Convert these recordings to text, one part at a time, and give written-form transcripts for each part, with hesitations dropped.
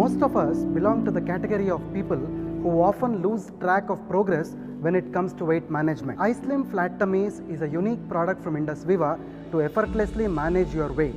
Most of us belong to the category of people who often lose track of progress when it comes to weight management. iSlim Flat Tummies is a unique product from Indus Viva to effortlessly manage your weight.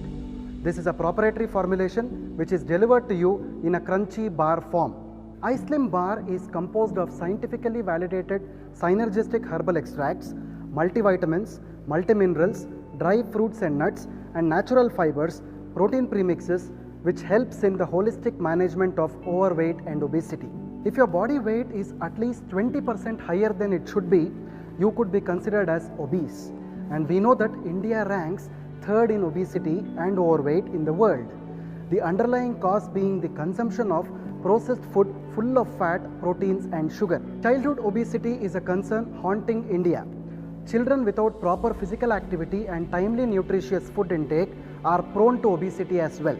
This is a proprietary formulation which is delivered to you in a crunchy bar form. iSlim bar is composed of scientifically validated synergistic herbal extracts, multivitamins, multiminerals, dry fruits and nuts, and natural fibers, protein premixes, which helps in the holistic management of overweight and obesity. If your body weight is at least 20% higher than it should be, you could be considered as obese. And we know that India ranks third in obesity and overweight in the world. The underlying cause being the consumption of processed food full of fat, proteins and sugar. Childhood obesity is a concern haunting India. Children without proper physical activity and timely nutritious food intake are prone to obesity as well.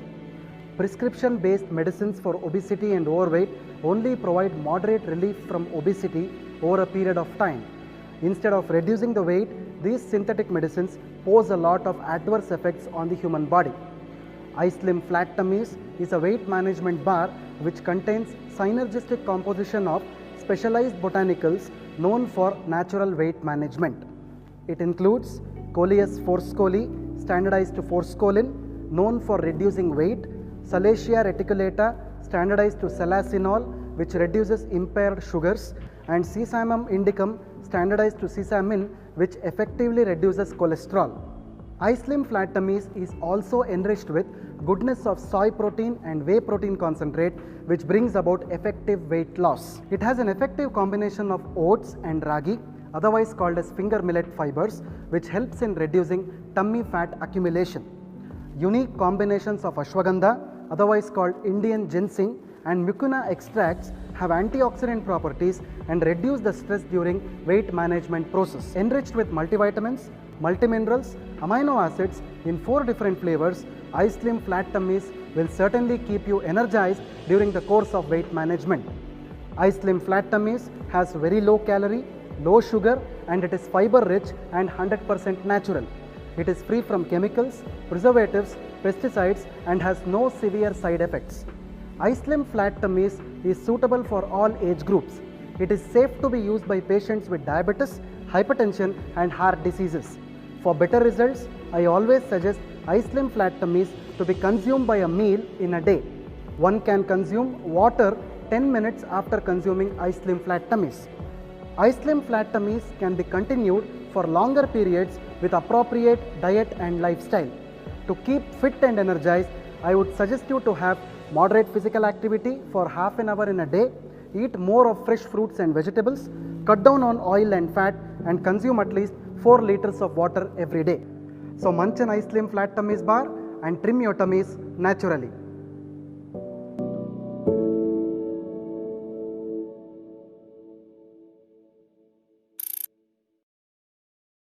Prescription-based medicines for obesity and overweight only provide moderate relief from obesity over a period of time. Instead of reducing the weight, these synthetic medicines pose a lot of adverse effects on the human body. iSlim Flat Tummies is a weight management bar which contains synergistic composition of specialized botanicals known for natural weight management. It includes Coleus forscholi, standardized to forskolin, known for reducing weight, Salacia reticulata, standardized to salacinol, which reduces impaired sugars, and Sesamum indicum, standardized to sesamin, which effectively reduces cholesterol. iSlim Flat Tummies is also enriched with goodness of soy protein and whey protein concentrate, which brings about effective weight loss. It has an effective combination of oats and ragi, otherwise called as finger millet fibers, which helps in reducing tummy fat accumulation. Unique combinations of ashwagandha, otherwise called Indian ginseng, and mucuna extracts have antioxidant properties and reduce the stress during weight management process. Enriched with multivitamins, multiminerals, amino acids in 4 different flavors, iSlim Flat Tummies will certainly keep you energized during the course of weight management. iSlim Flat Tummies has very low calorie, low sugar, and it is fiber rich and 100% natural. It is free from chemicals, preservatives, pesticides, and has no severe side effects. iSlim Flat Tummies is suitable for all age groups. It is safe to be used by patients with diabetes, hypertension and heart diseases. For better results, I always suggest iSlim Flat Tummies to be consumed by a meal in a day. One can consume water 10 minutes after consuming iSlim Flat Tummies. iSlim Flat Tummies can be continued for longer periods with appropriate diet and lifestyle. To keep fit and energized, I would suggest you to have moderate physical activity for half an hour in a day, eat more of fresh fruits and vegetables, cut down on oil and fat, and consume at least 4 liters of water every day. So munch an iSlim Flat Tummies bar and trim your tummies naturally.